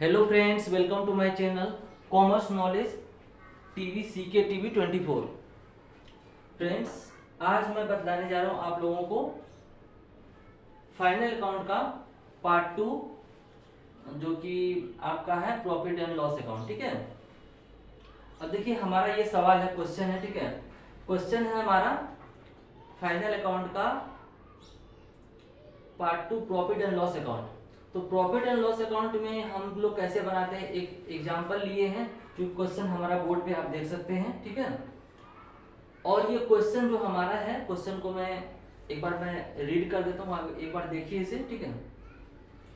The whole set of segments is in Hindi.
Hello friends, welcome to my channel commerce knowledge TV CK TV 24। Friends, आज मैं बतलाने जा रहा हूँ आप लोगों को फाइनल अकाउंट का पार्ट 2, जो कि आपका है प्रॉफिट एंड लॉस अकाउंट। ठीक है, अब देखिए हमारा ये सवाल है, क्वेश्चन है। ठीक है, क्वेश्चन है हमारा फाइनल अकाउंट का part 2 profit and loss account. तो प्रॉफिट एंड लॉस अकाउंट में हम लोग कैसे बनाते हैं, एक एग्जांपल लिए हैं, जो क्वेश्चन हमारा बोर्ड पे आप देख सकते हैं। ठीक है, और ये क्वेश्चन जो हमारा है, क्वेश्चन को मैं एक बार रीड कर देता हूँ, आप एक बार देखिए इसे। ठीक है,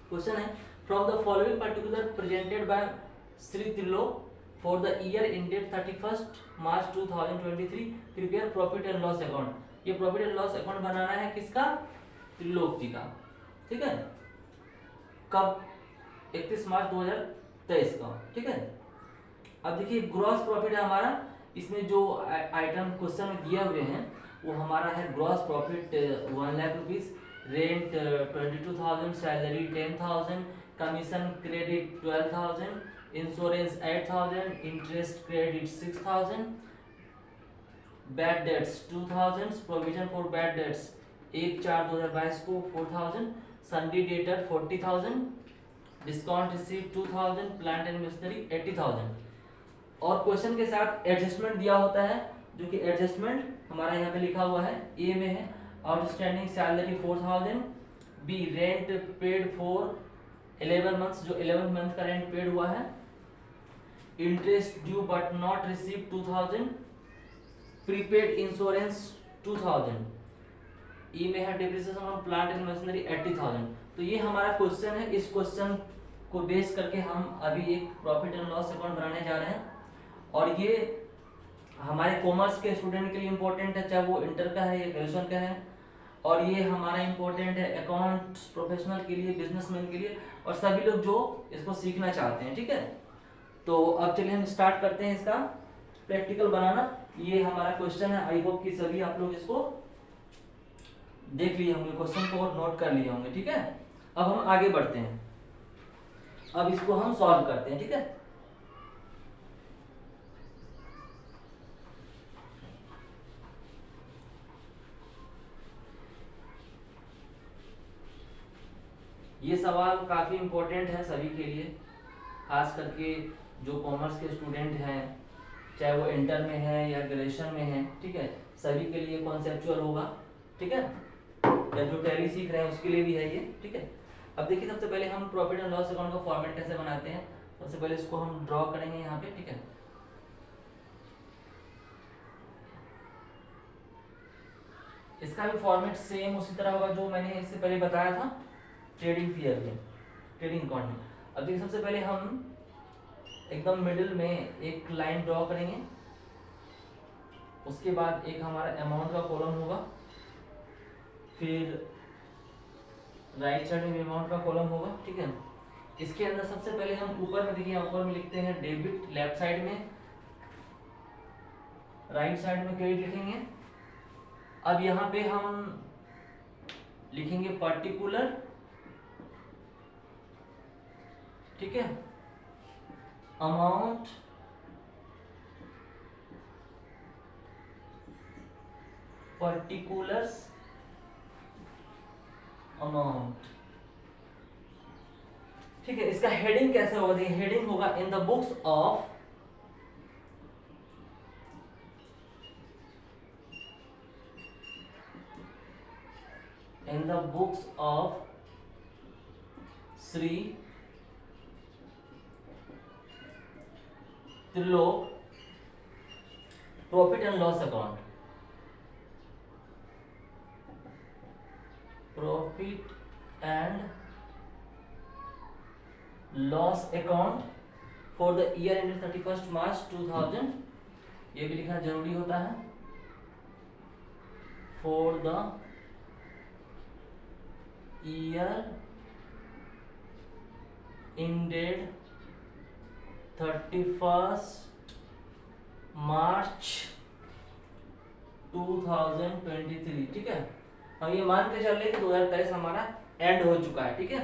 क्वेश्चन है from the following particular presented by Shri Trilok for the year ended 31 March 2023 prepare profit and loss account. ये प्रॉफिट एंड लॉस अकाउंट बनाना है किसका? त्रिलोक जी का। ठीक है, कब? 31 मार्च 2023 का। ठीक है, अब देखिए ग्रॉस प्रॉफिट है हमारा, इसमें जो आइटम क्वेश्चन में दिए हुए हैं वो हमारा है gross profit 1 lakh rupees, rent 22,000, salary 10,000, commission credit 12,000, insurance 8,000, interest credit 6,000, bad debts 2,000, provision for bad debts 1/4/2022 को 4,000, Sunday debtor 40,000, discount receive 2,000, plant and machinery 80,000। और क्वेश्चन के साथ एडजस्टमेंट दिया होता है, जो कि एडजस्टमेंट हमारा यहाँ पे लिखा हुआ है, ए में है outstanding salary 4,000, B rent paid for 11 months, जो 11 मंथ का रेंट पेड हुआ है, interest due but not receive 2,000, prepaid insurance 2,000, E में है depreciation on plant and machinery 80,000। तो ये हमारा क्वेश्चन है, इस क्वेश्चन को बेस करके हम अभी एक प्रॉफिट एंड लॉस अकाउंट बनाने जा रहे हैं, और ये हमारे कॉमर्स के स्टूडेंट के लिए इम्पोर्टेंट है, चाहे वो इंटर का है या ग्रेजुएशन का है, और ये हमारा इम्पोर्टेंट है अकाउंट्स प्रोफेशनल के लिए, बिजनेसमैन के लिए, और सभी लोग जो इसको सीखना चाहते हैं। ठीक है, तो अब चलिए हम स्टार्ट करते हैं इसका प्रैक्टिकल बनाना। ये हमारा क्वेश्चन है, आई होप कि सभी आप लोग इसको देख लिए होंगे, क्वेश्चन को और नोट कर लिए होंगे। ठीक है, अब हम आगे बढ़ते हैं, अब इसको हम सॉल्व करते हैं। ठीक है, ये सवाल काफी इम्पोर्टेंट है सभी के लिए, खास करके जो कॉमर्स के स्टूडेंट हैं, चाहे वो इंटर में है या ग्रेजुएशन में है। ठीक है, सभी के लिए कॉन्सेप्चुअल होगा। ठीक है, या जो टैली सीख रहे हैं उसके लिए भी है ये। ठीक है, अब देखिए सबसे पहले हम प्रॉफिट एंड लॉस अकाउंट का फॉर्मेट कैसे बनाते हैं। सबसे पहले इसको हम ड्रॉ करेंगे यहाँ पे। ठीक है, इसका भी फॉर्मेट सेम उसी तरह होगा जो मैंने इससे पहले बताया था ट्रेडिंग पीयर में, ट्रेडिंग अकाउंट में। अब देखिए सबसे पहले हम एकदम मिडिल में एक लाइन ड्रॉ करेंगे, उसके बाद एक हमारा अमाउंट का कॉलम होगा, फिर राइट साइड में भी अमाउंट का कॉलम होगा। ठीक है, इसके अंदर सबसे पहले हम ऊपर में देखिए, ऊपर में लिखते हैं डेबिट, लेफ्ट साइड में, राइट साइड में क्रेडिट लिखेंगे। अब यहाँ पे हम लिखेंगे पर्टिकुलर। ठीक है, अमाउंट पर्टिकुलर्स अमाउंट। ठीक है, इसका हेडिंग कैसे होगा? देखिए हेडिंग होगा in the books of Shri Trilok profit and loss account, profit and loss account for the year ended 31 मार्च 2000। ये भी लिखना जरूरी होता है, फॉर द ईयर ended 31 मार्च 2023। ठीक है, हम ये मान के चल रहे कि 2023 हमारा एंड हो चुका है। ठीक है,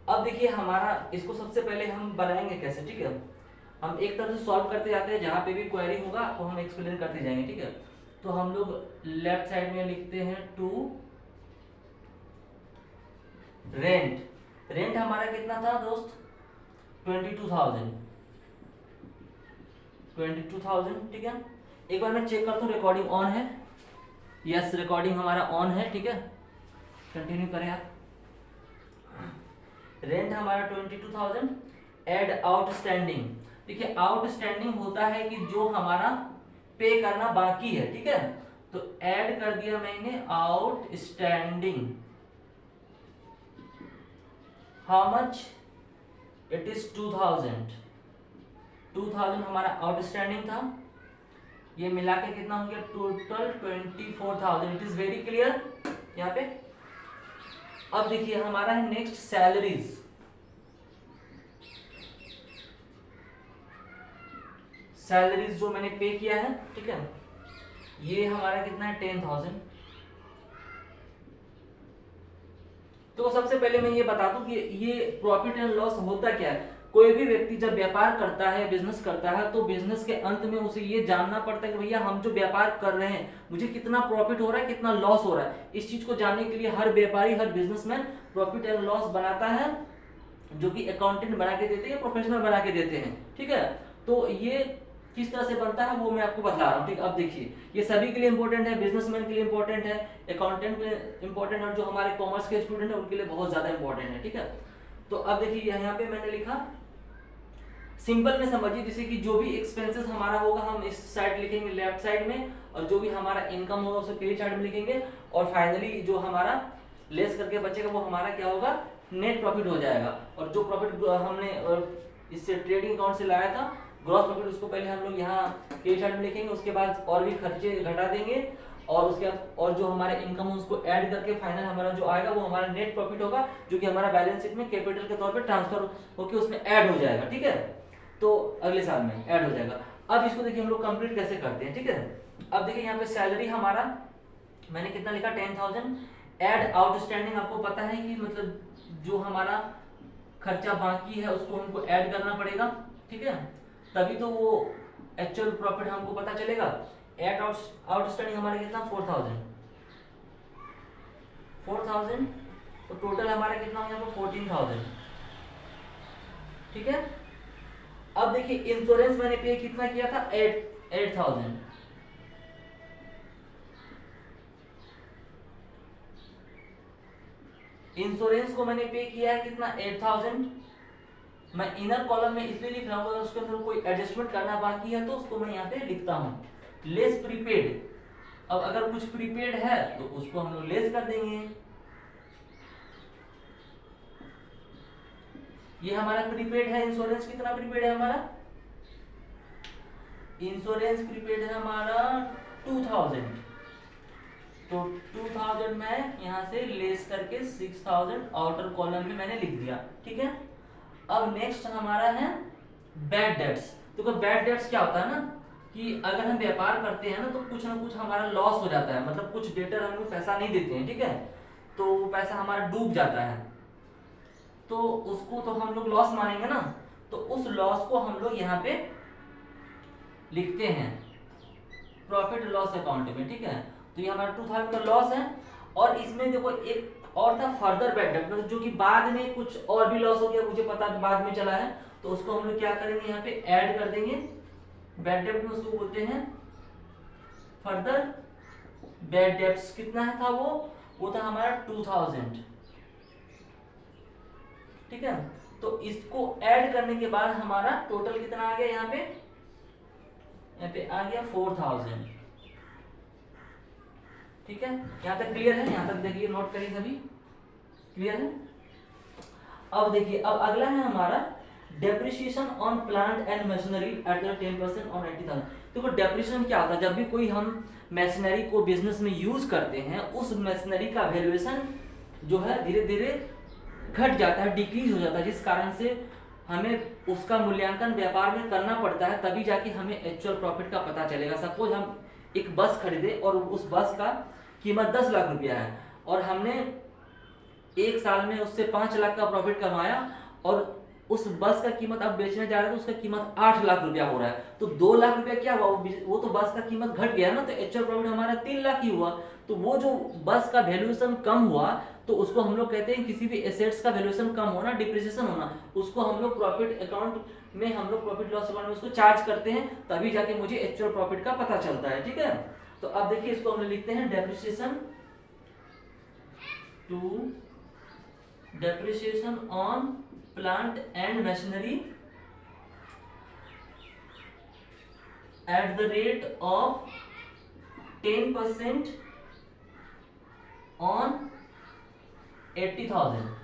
अब देखिए हमारा इसको सबसे पहले हम बनाएंगे कैसे, ठीक है। हम एक तरफ से सॉल्व करते जाते हैं, जहाँ पे भी क्वेरी होगा आपको हम एक्सप्लेन करते जाएंगे, ठीक है। तो हम लोग लेफ्ट साइड में लिखते हैं टू रेंट। रेंट हमारा कितना था दोस्त, 22,000, 22,000, ठीक है। एक बार मैं चेक करता हूँ रिकॉर्डिंग ऑन है, यस रिकॉर्डिंग हमारा ऑन है, ठीक है। कंटिन्यू करें आप। रेंट हमारा 22,000, एड आउटस्टैंडिंग। देखिए आउटस्टैंडिंग होता है कि जो हमारा पे करना बाकी है, ठीक है। तो ऐड कर दिया मैंने outstanding, how much, it is 2,000, 2,000 हमारा आउटस्टैंडिंग था। ये मिला के कितना हो गया, total 24,000। It is very clear यहाँ पे। अब देखिए हमारा है नेक्स्ट सैलरीज। सैलरीज जो मैंने पे किया है, ठीक है, ये हमारा कितना है 10,000। तो सबसे पहले मैं ये बता दूं कि ये प्रॉफिट एंड लॉस होता क्या है। कोई भी व्यक्ति जब व्यापार करता है, बिजनेस करता है, तो बिजनेस के अंत में उसे ये जानना पड़ता है कि भैया हम जो व्यापार कर रहे हैं मुझे कितना प्रॉफिट हो रहा है, कितना लॉस हो रहा है। इस चीज को जानने के लिए हर व्यापारी, हर बिजनेसमैन प्रॉफिट एंड लॉस बनाता है, जो कि अकाउंटेंट बना के देते हैं, प्रोफेशनल बना के देते हैं, ठीक है। तो ये किस तरह से बनता है वो मैं आपको बता रहा हूँ, ठीक। अब देखिए ये सभी के लिए इंपॉर्टेंट है, बिजनेसमैन के लिए इंपॉर्टेंट है, अकाउंटेंट के लिए इंपॉर्टेंट है, और जो हमारे कॉमर्स के स्टूडेंट है उनके लिए बहुत ज्यादा इंपॉर्टेंट है, ठीक है। तो अब देखिए यहाँ पे मैंने लिखा, सिंपल में समझिए, जैसे कि जो भी एक्सपेंसेस हमारा होगा हम इस साइड लिखेंगे लेफ्ट साइड में, और जो भी हमारा इनकम होगा उसे क्रेडिट साइड में लिखेंगे, और फाइनली जो हमारा लेस करके बचेगा वो हमारा क्या होगा, नेट प्रॉफिट हो जाएगा। और जो प्रॉफिट हमने इससे ट्रेडिंग अकाउंट से लाया था ग्रॉस प्रॉफिट, उसको पहले हम लोग यहाँ क्रेडिट साइड में लिखेंगे, उसके बाद और भी खर्चे घटा देंगे, और उसके बाद और जो हमारे इनकम है उसको ऐड करके फाइनल हमारा जो आएगा वो हमारा नेट प्रॉफिट होगा, जो कि हमारा बैलेंस शीट में कैपिटल के तौर पे ट्रांसफर होकर उसमें ऐड हो जाएगा, ठीक है। तो अगले साल में ऐड हो जाएगा। अब इसको देखिए हम लोग कंप्लीट कैसे करते हैं, ठीक है। अब देखिए यहाँ पे सैलरी हमारा मैंने कितना लिखा, 10,000, ऐड आउटस्टैंडिंग। आपको पता है कि मतलब जो हमारा खर्चा बाकी है उसको हमको ऐड करना पड़ेगा, ठीक है, तभी तो वो एक्चुअल प्रॉफिट हमको पता चलेगा। एट आउटस्टैंडिंग हमारा कितना, 4,000, 4,000, तो टोटल हमारा कितना हो जाएगा 14,000, ठीक है। अब देखिए इंश्योरेंस मैंने पे कितना किया था, 8,000, इंश्योरेंस को मैंने पे किया है कितना, 8,000। मैं इनर कॉलम में इसलिए लिख रहा हूँ अगर उसके अंदर कोई एडजस्टमेंट करना बाकी है तो उसको मैं यहाँ पे लिखता हूँ। लेस प्रीपेड, अब अगर कुछ प्रीपेड है तो उसको हम लोग लेस कर देंगे। ये हमारा प्रीपेड है। इंश्योरेंस कितना प्रीपेड है हमारा, इंश्योरेंस प्रीपेड है हमारा 2,000, तो 2,000 मैं यहाँ से लेस करके 6,000 आउटर कॉलम में मैंने लिख दिया, ठीक है। अब नेक्स्ट हमारा है बैड डेट्स। देखो बैड डेट्स क्या होता है ना, कि अगर हम व्यापार करते हैं ना तो कुछ ना कुछ हमारा लॉस हो जाता है, मतलब कुछ डेटर हमें पैसा नहीं देते हैं, ठीक है, तो वो पैसा हमारा डूब जाता है, तो उसको तो हम लोग लॉस मानेंगे ना, तो उस लॉस को हम लोग यहाँ पे लिखते हैं प्रॉफिट लॉस अकाउंट में, ठीक है। तो ये हमारा 2,000 का लॉस है। और इसमें देखो एक और था फर्दर बैड डेट, मतलब जो कि बाद में कुछ और भी लॉस हो गया, मुझे पता बाद में चला है, तो उसको हम लोग क्या करेंगे यहाँ पे ऐड कर देंगे। बैड डेट में उसको बोलते हैं फर्दर बैड डेट्स। कितना है था वो था हमारा 2,000, ठीक है। तो इसको ऐड करने के बाद हमारा टोटल कितना आ गया, यहाँ पे आ गया 4,000, ठीक है। यहां तक क्लियर है, यहां तक देखिए नोट करिए सभी, क्लियर है। अब देखिए अब अगला है हमारा depreciation on plant and machinery at the 10% on 80,000। देखो डेप्रिसिएशन क्या होता है, जब भी कोई हम मशीनरी को बिजनेस में यूज करते हैं उस मशीनरी का वैल्यूएशन जो है धीरे धीरे घट जाता है, डिक्रीज हो जाता है, जिस कारण से हमें उसका मूल्यांकन व्यापार में करना पड़ता है, तभी जाके हमें एक्चुअल प्रॉफिट का पता चलेगा। सपोज हम एक बस खरीदे और उस बस का कीमत 10 लाख रुपया है और हमने एक साल में उससे 5 लाख का प्रॉफिट कमाया और उस बस का कीमत अब बेचने जा रहे हैं तो उसका कीमत 8 लाख रुपया हो रहा है, तो 2 लाख रुपया क्या हुआ, वो तो बस का कीमत घट गया ना, तो एक्चुअल प्रॉफिट हमारा 3 लाख ही हुआ। तो वो जो बस का वैल्यूएशन कम हुआ तो उसको हम लोग कहते हैं किसी भी एसेट्स का वैल्यूएशन कम होना, डिप्रिसिएशन होना, उसको हम लोग प्रॉफिट अकाउंट में, हम लोग प्रॉफिट लॉस अकाउंट में उसको चार्ज करते हैं, तभी जाके मुझे एक्चुअल प्रॉफिट का पता चलता है। ठीक है, तो अब देखिए इसको हम लिखते हैं depreciation on plant and machinery at the rate of 10% on 80,000।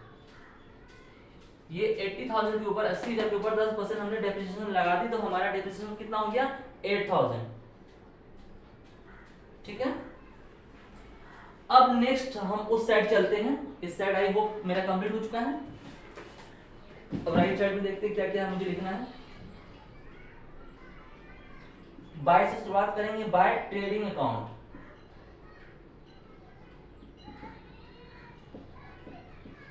ये 80,000 के ऊपर, 80,000 के ऊपर 10% हमने डेप्रिसिएशन लगा दी, तो हमारा डेप्रिसिएशन कितना हो गया, 8,000। ठीक है, अब नेक्स्ट हम उस साइड चलते हैं। इस साइड आई होप मेरा कंप्लीट हो चुका है। अब राइट साइड में देखते हैं क्या क्या मुझे लिखना है। बाय से शुरुआत करेंगे, by trading account.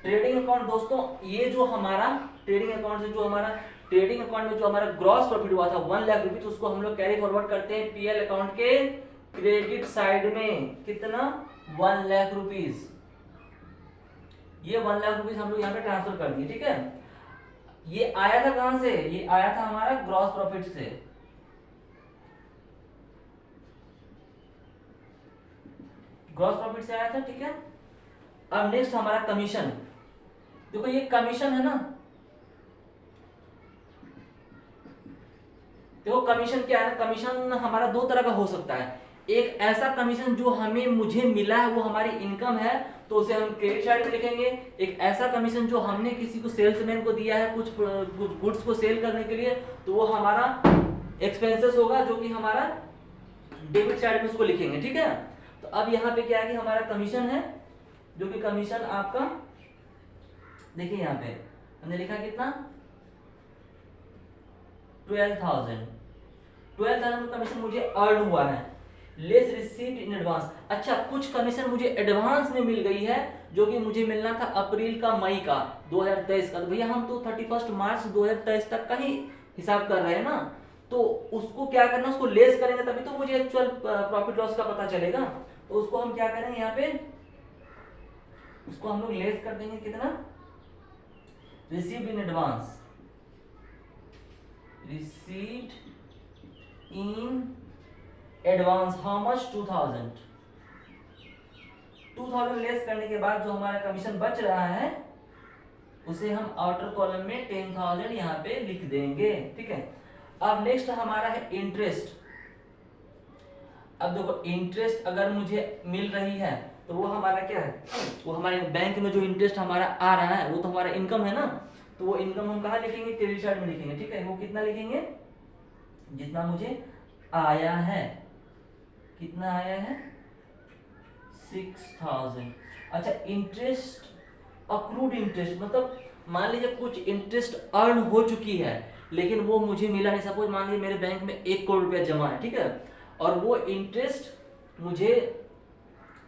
Trading account दोस्तों, ये जो हमारा ट्रेडिंग अकाउंट से जो हमारा ट्रेडिंग अकाउंट में जो हमारा ग्रॉस प्रॉफिट हुआ था 1 लाख रुपए, तो उसको हम लोग कैरी फॉरवर्ड करते हैं पीएल अकाउंट के क्रेडिट साइड में। कितना, 1 लाख रुपीस। ये 1 लाख रुपीस हम लोग यहाँ पे ट्रांसफर कर दिए। ठीक है, ये आया था कहां से, ये आया था हमारा ग्रॉस प्रॉफिट से। ग्रॉस प्रॉफिट से आया था। ठीक है, अब नेक्स्ट हमारा कमीशन। देखो ये कमीशन है ना, देखो कमीशन क्या है, कमीशन हमारा 2 तरह का हो सकता है। एक ऐसा कमीशन जो हमें मुझे मिला है, वो हमारी इनकम है, तो उसे हम क्रेडिट साइड में लिखेंगे। एक ऐसा कमीशन जो हमने किसी को सेल्समैन को दिया है कुछ गुड्स को सेल करने के लिए, तो वो हमारा एक्सपेंसेस होगा, जो कि हमारा डेबिट साइड में उसको लिखेंगे। ठीक है, तो अब यहाँ पे क्या है कि हमारा कमीशन है, जो कि कमीशन आपका देखिए यहाँ पे हमने लिखा कितना, 12,000 का कमीशन मुझे अर्न हुआ है, लेस रिसीव्ड इन एडवांस। अच्छा, कुछ कमीशन मुझे एडवांस में मिल गई है, जो कि मुझे मिलना था अप्रैल का, मई का 2023 का। तो भैया हम तो 31 मार्च 2023 तक का ही हिसाब कर रहे हैं ना, तो उसको क्या करना, उसको लेस करेंगे तभी तो मुझे एक्चुअल प्रॉफिट लॉस का पता चलेगा। तो उसको हम क्या करेंगे, यहाँ पे उसको हम लोग लेस कर देंगे कितना, received in advance, received in advance how much, 2000 less करने के बाद जो हमारा कमीशन बच रहा है उसे हम आउटर कॉलम में 10,000 यहाँ पे लिख देंगे। ठीक है, अब नेक्स्ट हमारा है इंटरेस्ट। अब देखो इंटरेस्ट अगर मुझे मिल रही है तो वो हमारा क्या है, वो हमारे बैंक में जो इंटरेस्ट हमारा आ रहा है वो तो हमारा इनकम है ना, तो वो इनकम हम कहाँ लिखेंगे, क्रेडिट साइड में लिखेंगे। ठीक है, वो कितना लिखेंगे, जितना मुझे आया है। कितना आया है, 6,000। अच्छा, इंटरेस्ट, अक्रूड इंटरेस्ट मतलब मान लीजिए कुछ इंटरेस्ट अर्न हो चुकी है लेकिन वो मुझे मिला नहीं। सपोज मान लीजिए मेरे बैंक में 1 करोड़ रुपया जमा है, ठीक है, और वो इंटरेस्ट मुझे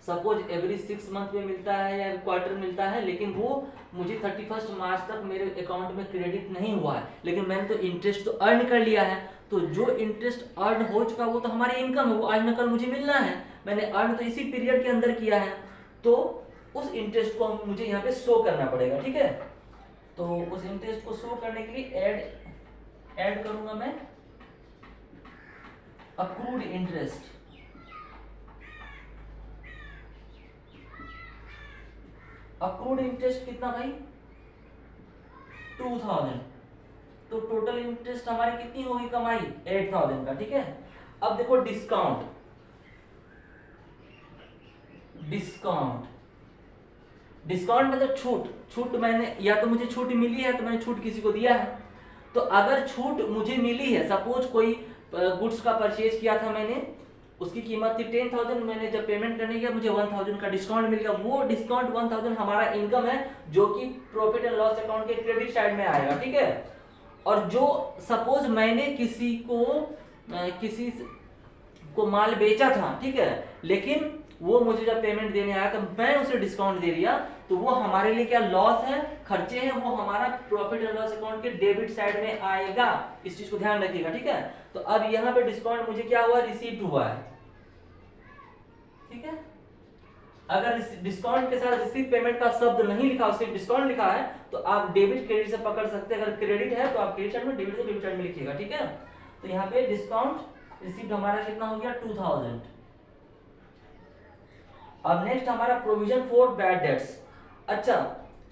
सपोज एवरी 6 मंथ में मिलता है या क्वार्टर मिलता है, लेकिन वो मुझे 31 मार्च तक मेरे अकाउंट में क्रेडिट नहीं हुआ है, लेकिन मैंने तो इंटरेस्ट तो अर्न कर लिया है। तो जो इंटरेस्ट अर्न हो चुका वो तो हमारी इनकम है, वो आज न कल मुझे मिलना है, मैंने अर्न तो इसी पीरियड के अंदर किया है, तो उस इंटरेस्ट को मुझे यहाँ पे शो करना पड़ेगा। ठीक है, तो उस इंटरेस्ट को शो करने के लिए ऐड करूंगा मैं अक्रूड इंटरेस्ट। अक्रूड इंटरेस्ट कितना भाई, 2000। तो टोटल इंटरेस्ट हमारी कितनी होगी कमाई, 8,000 का। ठीक है, अब देखो डिस्काउंट मतलब छूट मैंने या तो मुझे छूट मिली है तो मैंने छूट किसी को दिया है। तो अगर छूट मुझे मिली है, सपोज कोई गुड्स का परचेज किया था मैंने, उसकी कीमत थी 10,000, मैंने जब पेमेंट करने किया मुझे 1,000 का डिस्काउंट मिल गया। वो डिस्काउंट 1,000 हमारा इनकम है, जो कि प्रॉफिट एंड लॉस अकाउंट के क्रेडिट साइड में आएगा। ठीक है, और जो सपोज मैंने किसी को माल बेचा था, ठीक है, लेकिन वो मुझे जब पेमेंट देने आया तो मैं उसे डिस्काउंट दे दिया, तो वो हमारे लिए क्या लॉस है, खर्चे हैं, वो हमारा प्रॉफिट एंड लॉस अकाउंट के डेबिट साइड में आएगा। इस चीज को ध्यान रखिएगा, ठीक है। तो अब यहाँ पे डिस्काउंट मुझे क्या हुआ, रिसीव्ड हुआ है, ठीक है। अगर डिस्काउंट के साथ रिसीव पेमेंट का शब्द नहीं लिखा, सिर्फ डिस्काउंट लिखा है, तो आप डेबिट क्रेडिट से पकड़ सकते हैं। अगर क्रेडिट है तो आप क्रेडिट साइड में, डेबिट तो डेबिट साइड में लिखिएगा, ठीक है। तो यहाँ पे डिस्काउंट रिसीव्ड हमारा कितना हो गया, 2000। अब नेक्स्ट हमारा प्रोविजन फॉर बैड डेट्स। अच्छा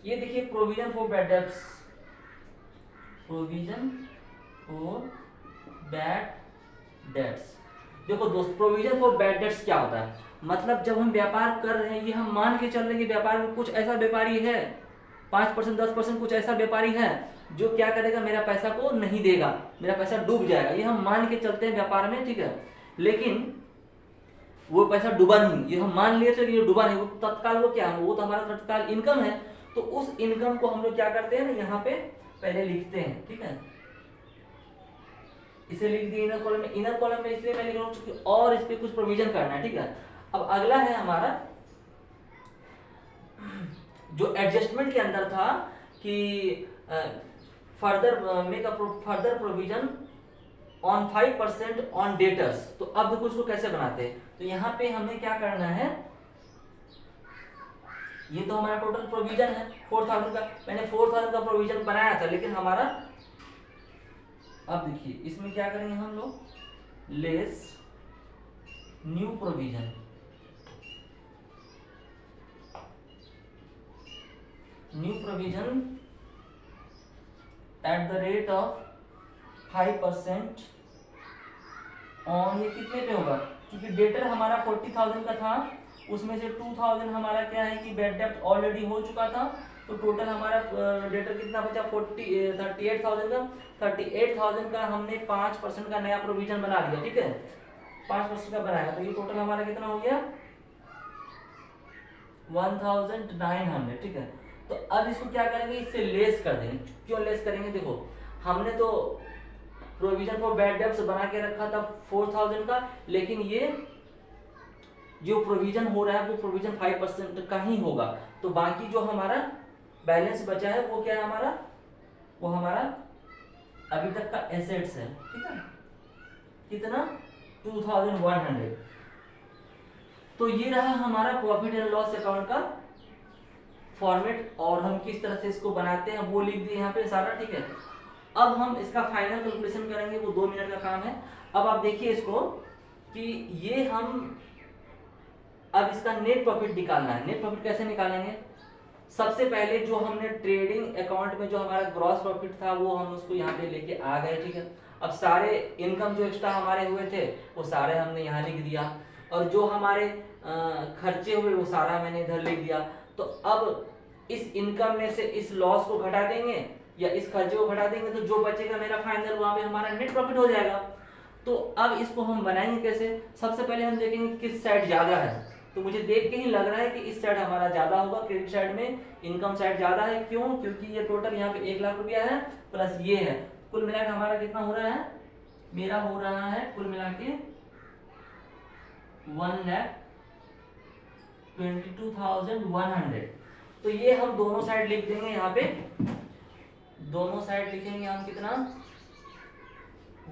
ये देखिए, provision for bad debts, provision for bad debts. देखो दोस्त, प्रोविजन फॉर बैड डेट्स क्या होता है, मतलब जब हम व्यापार कर रहे हैं, ये हम मान के चल रहे हैं कि व्यापार में कुछ ऐसा व्यापारी है, 5% 10% कुछ ऐसा व्यापारी है जो क्या करेगा, मेरा पैसा को नहीं देगा, मेरा पैसा डूब जाएगा, ये हम मान के चलते हैं व्यापार में, ठीक है। लेकिन वो पैसा डूबा नहीं, ये हम मान लिए थे कि डूबा नहीं, वो तत्काल वो क्या है, वो तो हमारा तत्काल इनकम है। तो उस इनकम को हम लोग क्या करते हैं ना, यहाँ पे पहले लिखते हैं, ठीक है। इसे लिख दिए इनर कॉलम में। इनर कॉलम में इसलिए मैं लिख रहा हूँ क्योंकि और इस पे कुछ प्रोविजन करना है, ठीक है। अब अगला है हमारा जो एडजस्टमेंट के अंदर था कि further make a further provision on 5% on debtors. तो अब देखो उसको कैसे बनाते हैं। तो यहाँ पे हमें क्या करना है, ये तो हमारा टोटल प्रोविजन है 4000 का, मैंने 4000 का प्रोविजन बनाया था, लेकिन हमारा अब देखिए इसमें क्या करेंगे हम लोग, less new provision, new provision at the rate of 5% on, ये कितने पे होगा, क्योंकि डेटर हमारा 40,000 का था, उसमें से 2000 हमारा क्या है कि बैड डेब्ट ऑलरेडी हो चुका था, तो टोटल हमारा डेटर कितना बचा 38,000 का। 38,000 का हमने 5% का नया प्रोविजन बना लिया, ठीक है, 5% का बनाया, तो ये टोटल हमारा कितना हो गया 1900, ठीक है। तो अब इसको क्या करेंगे, इससे लेस कर देंगे। क्यों लेस करेंगे, देखो हमने तो प्रोविजन फॉर बैड डेब्ट्स बना के रखा था 4000 का, लेकिन ये जो प्रोविजन हो रहा है वो प्रोविजन 5% का ही होगा, तो बाकी जो हमारा बैलेंस बचा है वो क्या है हमारा, वो हमारा अभी तक का एसेट्स है, ठीक है, कितना 2100। तो ये रहा हमारा प्रॉफिट एंड लॉस अकाउंट का फॉर्मेट, और हम किस तरह से इसको बनाते हैं वो लिख दिए यहाँ पे सारा, ठीक है। अब हम इसका फाइनल कैलकुलेशन करेंगे, वो 2 मिनट का काम है। अब आप देखिए इसको कि ये हम अब इसका नेट प्रॉफिट निकालना है। नेट प्रॉफिट कैसे निकालेंगे, सबसे पहले जो हमने ट्रेडिंग अकाउंट में जो हमारा ग्रॉस प्रॉफिट था वो हम उसको यहाँ पे लेके आ गए, ठीक है। अब सारे इनकम जो एक्स्ट्रा हमारे हुए थे वो सारे हमने यहाँ लिख दिया, और जो हमारे खर्चे हुए वो सारा मैंने इधर लिख दिया। तो अब इस इनकम में से इस लॉस को घटा देंगे या इस खर्चे को घटा देंगे, तो जो बचेगा मेरा फाइनल वहां पे हमारा नेट प्रॉफिट हो जाएगा। तो अब इसको हम बनाएंगे कैसे, सबसे पहले हम देखेंगे किस साइड ज्यादा है। तो मुझे देख के ही लग रहा है कि इस साइड हमारा ज्यादा होगा, क्रेडिट साइड में इनकम साइड ज्यादा है। क्यों, क्योंकि ये टोटल यहाँ पे 1 लाख रुपया है प्लस ये है, कुल मिलाकर हमारा कितना हो रहा है, मेरा हो रहा है कुल मिला के 1,22,100। तो ये हम दोनों साइड लिख देंगे, यहाँ पे दोनों साइड लिखेंगे हम कितना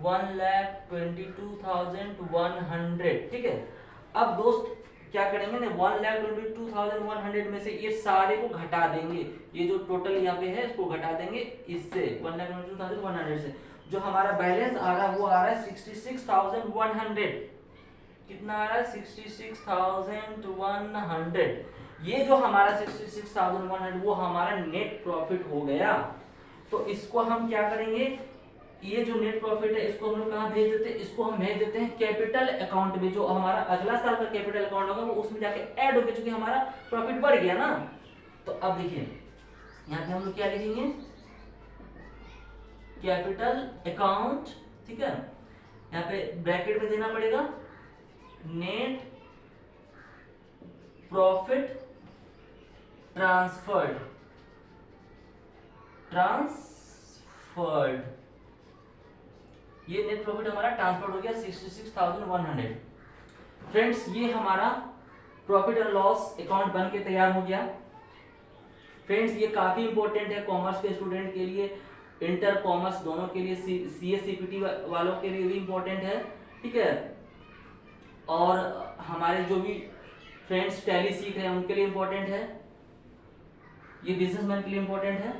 1,22,100, ठीक है। अब दोस्त क्या करेंगे ना, 1,22,100 में से ये सारे को घटा देंगे, ये जो टोटल यहाँ पे है इसको घटा देंगे इससे 1,22,100 से। जो हमारा बैलेंस आ रहा है वो आ रहा है 66,100। कितना आ रहा है 66,100। ये जो हमारा 66,100 वो हमारा नेट प्रॉफिट हो गया। तो इसको हम क्या करेंगे, ये जो नेट प्रॉफिट है इसको हम लोग कहाँ भेज देते हैं, इसको हम भेज देते हैं कैपिटल अकाउंट में। जो हमारा अगला साल का कैपिटल अकाउंट होगा वो उसमें जाके ऐड होकर, चूंकि हमारा प्रॉफिट बढ़ गया ना। तो अब देखिए यहाँ पे हम लोग क्या लिखेंगे, कैपिटल अकाउंट, ठीक है। यहाँ पे ब्रैकेट में देना पड़ेगा नेट प्रॉफिट ट्रांसफर्ड, ये नेट प्रॉफिट हमारा ट्रांसफर हो गया 66,100। फ्रेंड्स ये हमारा प्रॉफिट एंड लॉस अकाउंट बन के तैयार हो गया। फ्रेंड्स ये काफ़ी इंपॉर्टेंट है कॉमर्स के स्टूडेंट के लिए, इंटर कॉमर्स दोनों के लिए, C S C P T वालों के लिए भी इम्पोर्टेंट है, ठीक है। और हमारे जो भी फ्रेंड्स टैली सीख रहे हैं उनके लिए इम्पोर्टेंट है, ये बिजनेसमैन के लिए इम्पोर्टेंट है।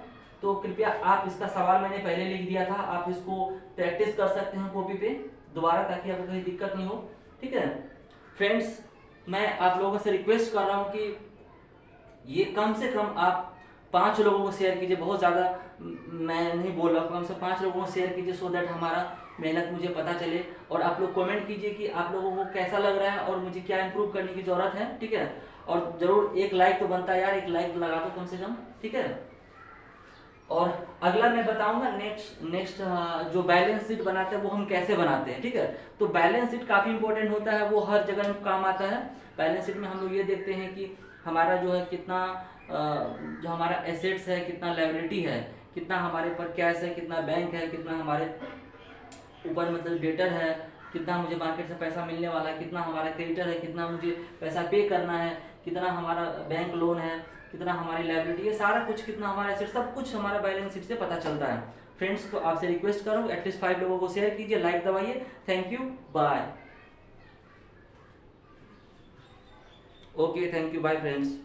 तो कृपया आप इसका सवाल मैंने पहले लिख दिया था, आप इसको प्रैक्टिस कर सकते हैं कॉपी पे दोबारा, ताकि आपको कोई दिक्कत नहीं हो, ठीक है। फ्रेंड्स मैं आप लोगों से रिक्वेस्ट कर रहा हूँ कि ये कम से कम आप 5 लोगों को शेयर कीजिए, बहुत ज़्यादा मैं नहीं बोल रहा हूँ, कम से 5 लोगों को शेयर कीजिए, सो दैट हमारा मेहनत मुझे पता चले। और आप लोग कमेंट कीजिए कि आप लोगों को कैसा लग रहा है और मुझे क्या इंप्रूव करने की ज़रूरत है, ठीक है। और ज़रूर एक लाइक तो बनता है यार, एक लाइक लगा दो कम से कम, ठीक है। और अगला मैं बताऊंगा नेक्स्ट जो बैलेंस शीट बनाते हैं वो हम कैसे बनाते हैं, ठीक है। तो बैलेंस शीट काफ़ी इंपॉर्टेंट होता है, वो हर जगह में काम आता है। बैलेंस शीट में हम लोग ये देखते हैं कि हमारा जो है कितना जो हमारा एसेट्स है, कितना लायबिलिटी है, कितना हमारे पर कैश है, कितना बैंक है, कितना हमारे ऊपर मतलब डेटर है, कितना मुझे मार्केट से पैसा मिलने वाला है, कितना हमारा क्रेडिटर है, कितना मुझे पैसा पे करना है, कितना हमारा बैंक लोन है, कितना हमारी लायबिलिटी है, सारा कुछ कितना हमारा एसेट, सब कुछ हमारा बैलेंस शीट से पता चलता है। फ्रेंड्स तो आपसे रिक्वेस्ट करूँ एटलीस्ट 5 लोगों को शेयर कीजिए, लाइक दबाइए। Thank you, bye. Okay, thank you, bye friends.